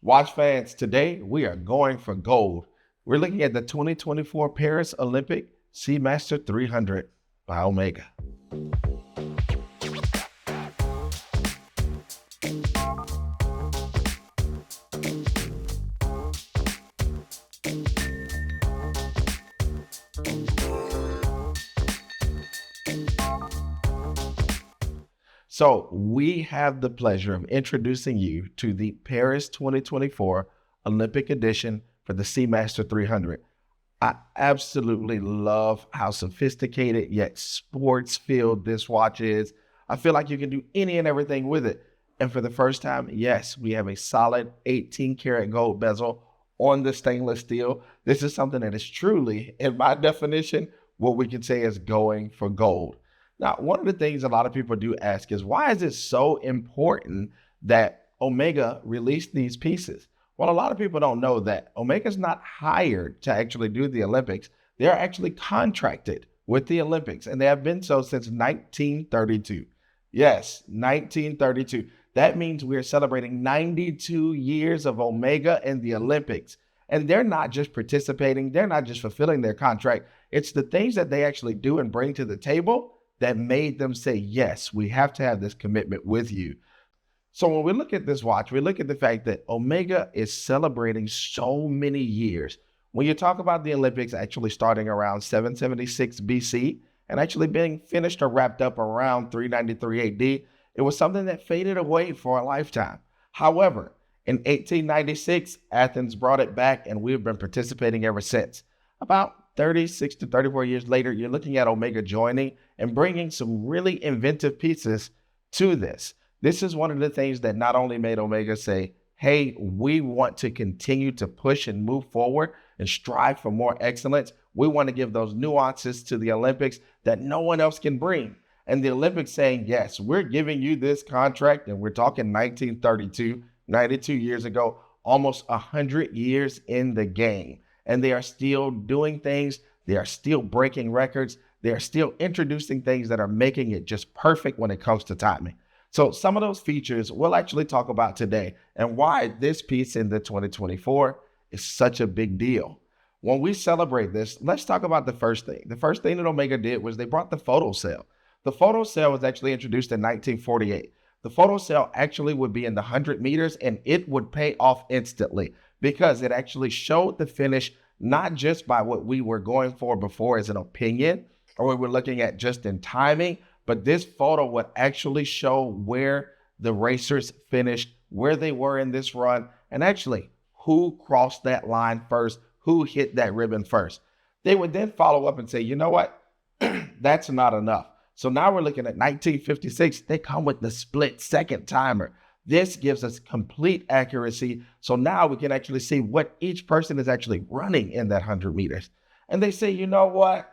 Watch fans, today we are going for gold. We're looking at the 2024 Paris Olympic Seamaster 300 by Omega. So we have the pleasure of introducing you to the Paris 2024 Olympic edition for the Seamaster 300. I absolutely love how sophisticated yet sports-filled this watch is. I feel like you can do any and everything with it. And for the first time, yes, we have a solid 18-karat gold bezel on the stainless steel. This is something that is truly, in my definition, what we can say is going for gold. Now, one of the things a lot of people do ask is, why is it so important that Omega released these pieces? Well, a lot of people don't know that Omega's not hired to actually do the Olympics. They're actually contracted with the Olympics, and they have been so since 1932. Yes, 1932. That means we're celebrating 92 years of Omega in the Olympics. And they're not just participating, they're not just fulfilling their contract. It's the things that they actually do and bring to the table that made them say, yes, we have to have this commitment with you. So when we look at this watch, we look at the fact that Omega is celebrating so many years. When you talk about the Olympics actually starting around 776 BC and actually being finished or wrapped up around 393 AD, it was something that faded away for a lifetime. However, in 1896, Athens brought it back and we've been participating ever since. About 36 to 34 years later, you're looking at Omega joining and bringing some really inventive pieces to this. This is one of the things that not only made Omega say, hey, we want to continue to push and move forward and strive for more excellence. We want to give those nuances to the Olympics that no one else can bring. And the Olympics saying, yes, we're giving you this contract, and we're talking 1932, 92 years ago, almost 100 years in the game. And they are still doing things. They are still breaking records. They are still introducing things that are making it just perfect when it comes to timing. So some of those features we'll actually talk about today and why this piece in the 2024 is such a big deal. When we celebrate this, let's talk about the first thing. The first thing that Omega did was they brought the photo cell. The photo cell was actually introduced in 1948. The photo cell actually would be in the 100 meters and it would pay off instantly, because it actually showed the finish, not just by what we were going for before as an opinion, or we were looking at just in timing, but this photo would actually show where the racers finished, where they were in this run, and actually who crossed that line first, who hit that ribbon first. They would then follow up and say, you know what, that's not enough. So now we're looking at 1956, they come with the split second timer. This gives us complete accuracy. So now we can actually see what each person is actually running in that 100 meters. And they say, you know what?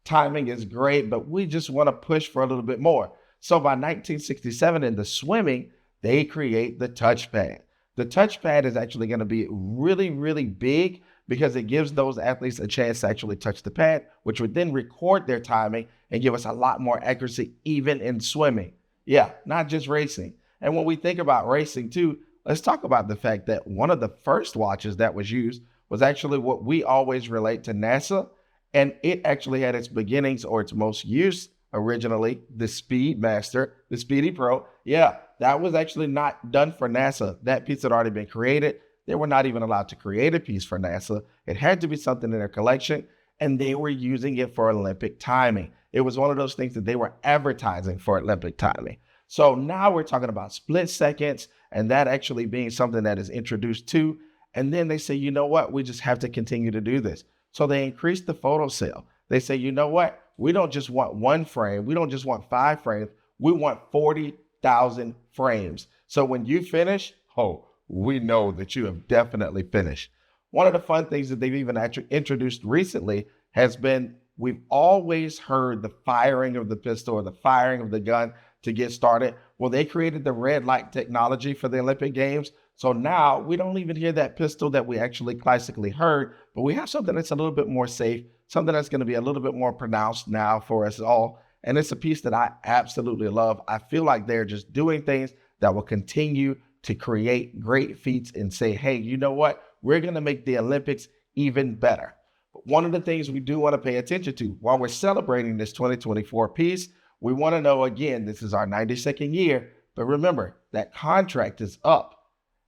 Timing is great, but we just want to push for a little bit more. So by 1967 in the swimming, they create the touchpad. The touchpad is actually going to be really, really big because it gives those athletes a chance to actually touch the pad, which would then record their timing and give us a lot more accuracy even in swimming. Yeah, not just racing. And when we think about racing too, let's talk about the fact that one of the first watches that was used was actually what we always relate to NASA. And it actually had its beginnings, or its most use originally, the Speedmaster, the Speedy Pro. Yeah, that was actually not done for NASA. That piece had already been created. They were not even allowed to create a piece for NASA. It had to be something in their collection, and they were using it for Olympic timing. It was one of those things that they were advertising for Olympic timing. So now we're talking about split seconds, and that actually being something that is introduced too. And then they say, you know what, we just have to continue to do this. So they increase the photo cell. They say, you know what, we don't just want one frame. We don't just want 5 frames. We want 40,000 frames. So when you finish, oh, we know that you have definitely finished. One of the fun things that they've even actually introduced recently has been, we've always heard the firing of the pistol or the firing of the gun to get started. Well, they created the red light technology for the Olympic Games. So now we don't even hear that pistol that we actually classically heard, but we have something that's a little bit more safe, something that's going to be a little bit more pronounced now for us all. And it's a piece that I absolutely love. I feel like they're just doing things that will continue to create great feats and say, hey, you know what? We're going to make the Olympics even better. But one of the things we do want to pay attention to while we're celebrating this 2024 piece, we want to know, again, this is our 92nd year, but remember that contract is up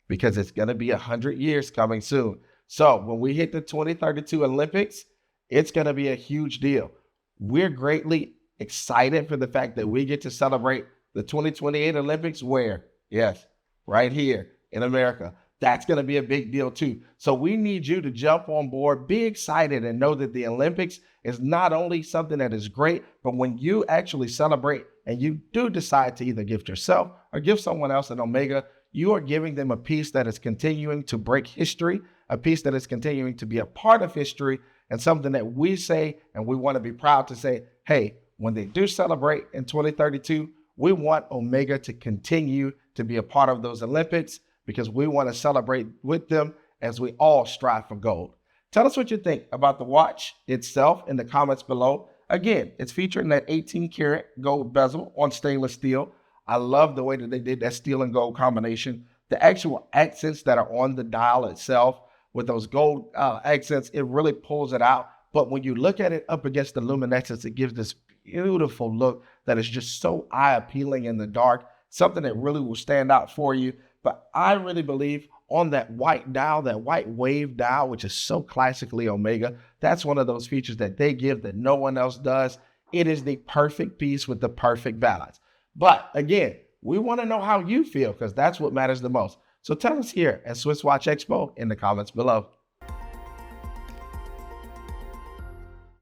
because it's going to be 100 years coming soon. So when we hit the 2032 Olympics, it's going to be a huge deal. We're greatly excited for the fact that we get to celebrate the 2028 Olympics where? Yes, right here in America. That's going to be a big deal too. So we need you to jump on board, be excited, and know that the Olympics is not only something that is great, but when you actually celebrate and you do decide to either gift yourself or give someone else an Omega, you are giving them a piece that is continuing to break history, a piece that is continuing to be a part of history, and something that we say and we want to be proud to say, hey, when they do celebrate in 2032, we want Omega to continue to be a part of those Olympics because we want to celebrate with them as we all strive for gold. Tell us what you think about the watch itself in the comments below. Again, it's featuring that 18 karat gold bezel on stainless steel. I love the way that they did that steel and gold combination. The actual accents that are on the dial itself with those gold accents, it really pulls it out. But when you look at it up against the luminescence, it gives this beautiful look that is just so eye appealing in the dark, something that really will stand out for you. But I really believe on that white dial, that white wave dial, which is so classically Omega, that's one of those features that they give that no one else does. It is the perfect piece with the perfect balance. But again, we want to know how you feel because that's what matters the most. So tell us here at SwissWatchExpo in the comments below.